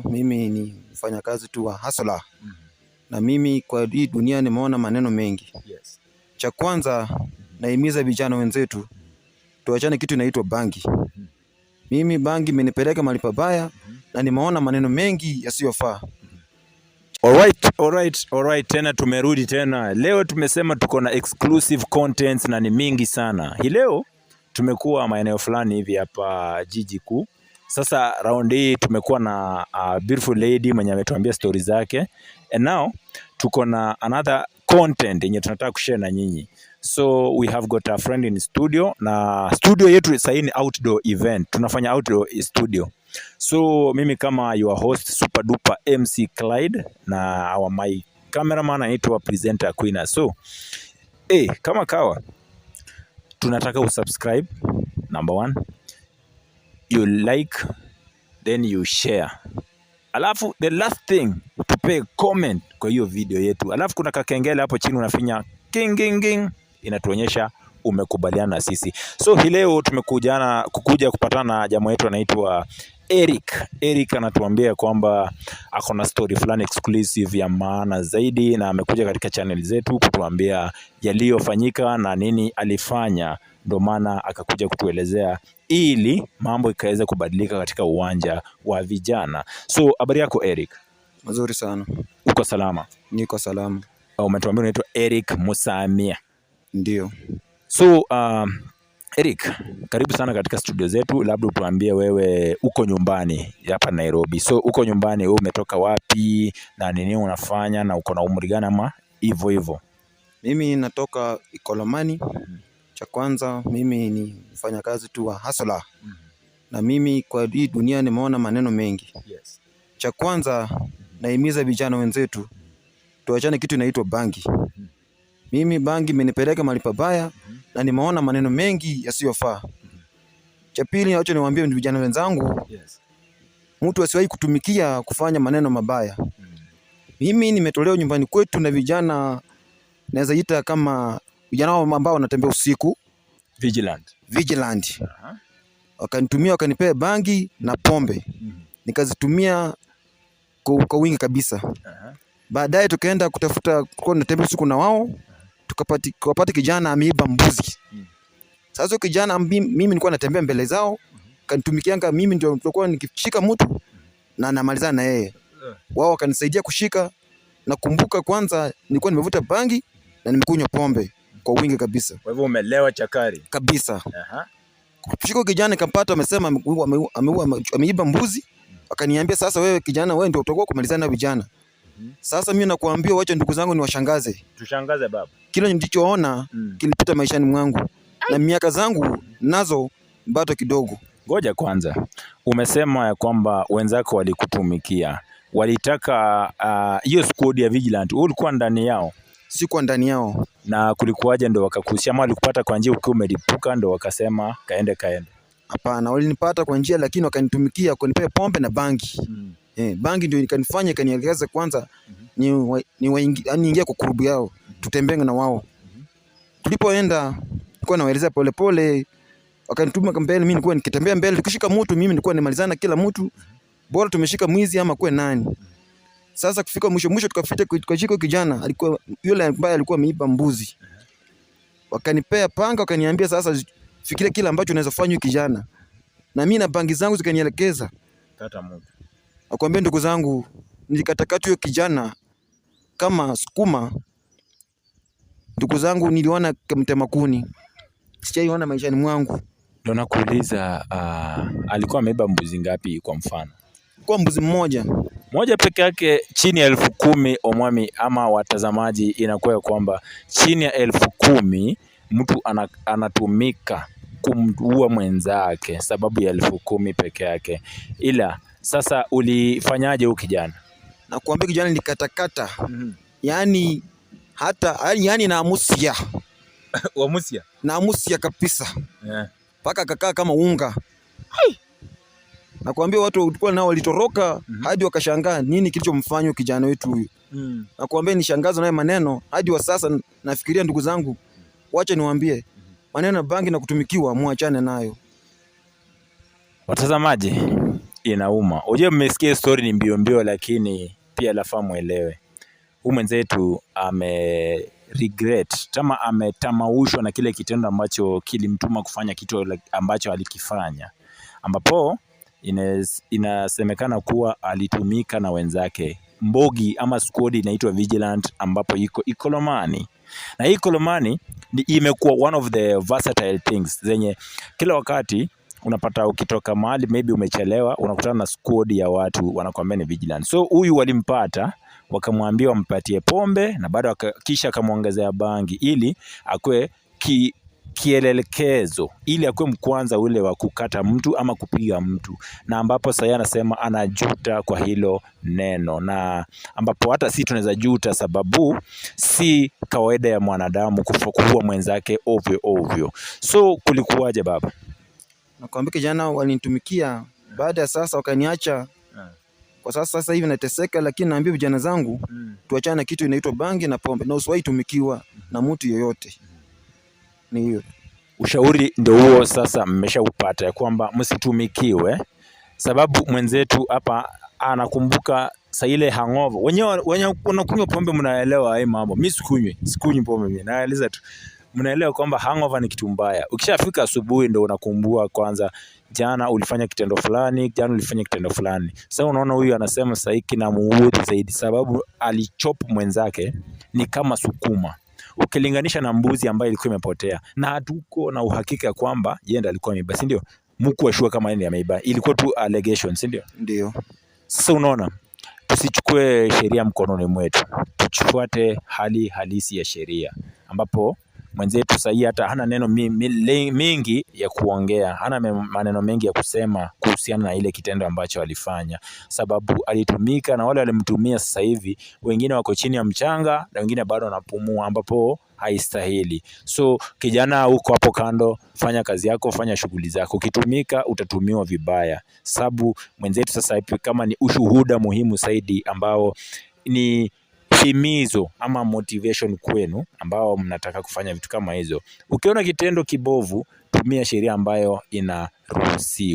mimi ni mfanyakazi tu wa hustler. Na mimi kwa hii dunia nimeona maneno mengi. Yes. Cha kwanza nahimiza vijana wenzetu tuachane kitu inaitwa bangi. Mimi bangi imenipeleka mahali pabaya na nimeona maneno mengi yasiyofaa. Alright, tena tumerudi tena. Leo tumesema tuko na exclusive contents na ni mingi sana. Hii leo tumekuwa maeneo fulani hivi hapa jiji kuu. Sasa round hii tumekuwa na beautiful lady mwenye ametuambia story zake. And now tuko na another content yenye tunataka kushare na nyinyi. So we have got a friend in studio, na studio yetu sasa ni outdoor event. Tunafanya outdoor studio. So mimi kama your host super duper MC Clyde na my cameraman anaitwa presenter Queen. So kama kawa tunataka usubscribe, number 1, you like, then you share. Alafu the last thing, tupe comment kwa hiyo video yetu. Alafu kuna kakengele hapo chini unafinya king king king, inatuonyesha umekubaliana na sisi. So hii leo kukuja kupatana na jamaa wetu anaitwa Eric anatuambia kwamba ako na story fulani exclusive ya maana zaidi, na amekuja katika channel zetu kutuambia yaliyofanyika na nini alifanya, ndio maana akakuja kutuelezea ili mambo ikaweza kubadilika katika uwanja wa vijana. So habari yako Eric? Mazuri sana. Uko salama? Niko salama. Umetuambia unaitwa Eric Musamia. Ndio. So Eric, karibu sana katika studio zetu. Labda utuambie wewe uko nyumbani hapa Nairobi. So uko nyumbani, wewe umetoka wapi na nini unafanya na uko na umri gani ama hivyo? Mimi natoka Ikolomani. Cha kwanza mimi ni mfanyakazi tu wa hustler. Na mimi kwa hii dunia nimeona maneno mengi. Yes. Cha kwanza nahimiza vijana wenzetu tuachane kitu inaitwa bangi. Mimi bangi imenipeleka mahali pabaya na nimeona maneno mengi yasiyofaa. Cha pili, acha niwaambie vijana wenzangu, mtu asiwahi kutumikia kufanya maneno mabaya. Mimi nimetolewa nyumbani kwetu na vijana, naweza ita kama vijana ambao wanatembea usiku, vigilant. Wakanitumia, wakanipea bangi na pombe. Nikazitumia kwa wingi kabisa. Baadaye tukaenda kutafuta, kwa natembea usiku na wao, tukapata kijana ameiba mbuzi. Sasa kijana mimi nilikuwa natembea mbele zao, kanitumikianga mimi ndio nilikuwa nikishika mtu na namalizana na yeye. Wao wakanisaidia kushika. Nakumbuka kwanza nilikuwa nimevuta bangi na nimekunywa pombe kwa wingi kabisa. Kwa hivyo umelewa chakari kabisa. Kushika kijana nikampata, amesema ameiba mbuzi. Akaniambia, sasa wewe kijana, wewe ndio utakuwa kumalizana na vijana. Sasa mimi nakuambia, wacha ndugu zangu niwashangaze. Tushangaze baba. Kile nilichoona kilipita maishani mwangu na miaka zangu nazo bado kidogo. Ngoja kwanza, umesema ya kwamba wenzako walikutumikia, walitaka hiyo squad ya vigilant, ulikuwa ndani yao? Sikuwa ndani yao. Na kulikuwaje ndo wakakushia, ama walikupata kwa njia ukiwa umelipuka ndo wakasema kaende? Hapana, walinipata kwa njia, lakini wakanitumikia kunipea pombe na bangi. Bangi ndio ikanifanya, ikanielekeza kwanza niingia kwa kurubu yao, tutembenge na wao. Tulipoenda nilikuwa nawaeleza pole, wakanituma mbele, mimi nilikuwa nikitembea mbele, tukishika mtu mimi nilikuwa nimalizana kila mtu, bora tumeshika mwizi ama kwa nani. Sasa kufika mwisho tukafika kwa kijana, alikuwa yule ambaye alikuwa ameiba mbuzi. Wakanipea panga, wakaniambia sasa fikiria kila ambacho unaweza fanya kijana. Na mimi na bangi zangu zikanielekeza kata mtu. Nakwambia ndugu zangu, nilikatakata huyo kijana kama sukuma. Ndugu zangu, niliona mtema kuni. Sijaiona maishani mwangu. Ndio nakuuliza, alikuwa ameiba mbuzi ngapi kwa mfano? Kwa mbuzi mmoja peke yake, chini ya 10,000 omwami, ama watazamaji, inakuwa kwamba chini ya 10,000 mtu anatumika kumua mwenzake sababu ya 10,000 peke yake. Ila sasa ulifanyaje huyu kijana? Nakuambia kijana nilikatakata. Yani naamusia. Wamusia? Naamusia kabisa. Paka kakaa kama unga. Nakuambia watu walikuwa nao walitoroka hadi wakashangaa nini kilichomfanya kijana wetu huyu. Nakuambia nishangazo naye maneno hadi wa sasa nafikiria, ndugu zangu, wacha niwaambie maneno bangi na kutumikiwa muachane nayo. Watazamaji, inauma. Unajua mmesikia story ni mbio mbio, lakini pia lafaa muelewe. Huyu mwenzetu regret kama ametamaushwa na kile kitendo ambacho kilimtuma kufanya kitu ambacho alikifanya, ambapo inasemekana kuwa alitumika na wenzake mbogi ama squad inaitwa Vigilant, ambapo iko Ikolomani. Na hii Ikolomani imekuwa one of the versatile things zenye kila wakati unapata ukitoka mahali maybe umechelewa, unakutana na squad ya watu wanakuambia ni Vigilant. So huyu walimpata, wakamwambia wampatie pombe na bado kisha akamwongezea bangi ili akwe kielelekezo, ili akwe mkwanza ule wa kukata mtu ama kupiga mtu, na ambapo sasa anasema anajuta kwa hilo neno, na ambapo hata si tunaweza juta, sababu si kawaida ya mwanadamu kuua mwenzake ovyo ovyo. So kulikuwaje baba? Nakwambia kijana, walinitumikia baada ya sasa wakaniacha. Kwa sasa hivi nateseka, lakini naambia vijana zangu tuachane na kitu inaitwa bangi na pombe, na usiwahi tumikiwa na mtu yoyote. Ni hiyo ushauri ndio huo. Sasa mmeshaupata ya kwamba msitumikiwe, sababu mwenzetu hapa anakumbuka saa ile hangover. Wenyewe wanakunywa pombe, mnaelewa hii mambo. Mimi sikunywi pombe, mimi naeleza tu. Mnaelewa kwamba hangover ni kitu mbaya. Ukishafika asubuhi ndio unakumbua kwanza, jana ulifanya kitendo fulani, jana ulifanya kitendo fulani. Sasa unaona huyu anasema sasa hiki na muudhi zaidi, sababu alichop mwenzake ni kama sukuma, ukilinganisha na mbuzi ambayo ilikuwa imepotea, na hatuko na uhakika kwamba yeye ndiye alikuwa ameiba, si ndio? Mko ashua kama yeye ndiye ameiba, ilikuwa tu allegation, si ndio? Ndio. Sasa unaona, tusichukue sheria mkononi mwetu, tufuate hali halisi ya sheria, ambapo mwenzetu sasa hata hana neno mingi ya kuongea, hana maneno mengi ya kusema kuhusiana na ile kitendo ambacho alifanya, sababu alitumika na wale walimtumia. Sasa hivi wengine wako chini ya mchanga na wengine bado wanapumua, ambapo haistahili. So kijana huko hapo kando, fanya kazi yako, fanya shughuli zako. Ukitumika utatumiwa vibaya, sababu mwenzetu sasa hivi kama ni ushuhuda muhimu zaidi ambao ni himizo ama motivation kwenu ambao mnataka kufanya vitu kama hizo. Ukiona kitendo kibovu, tumia sheria ambayo inaruhusiwa.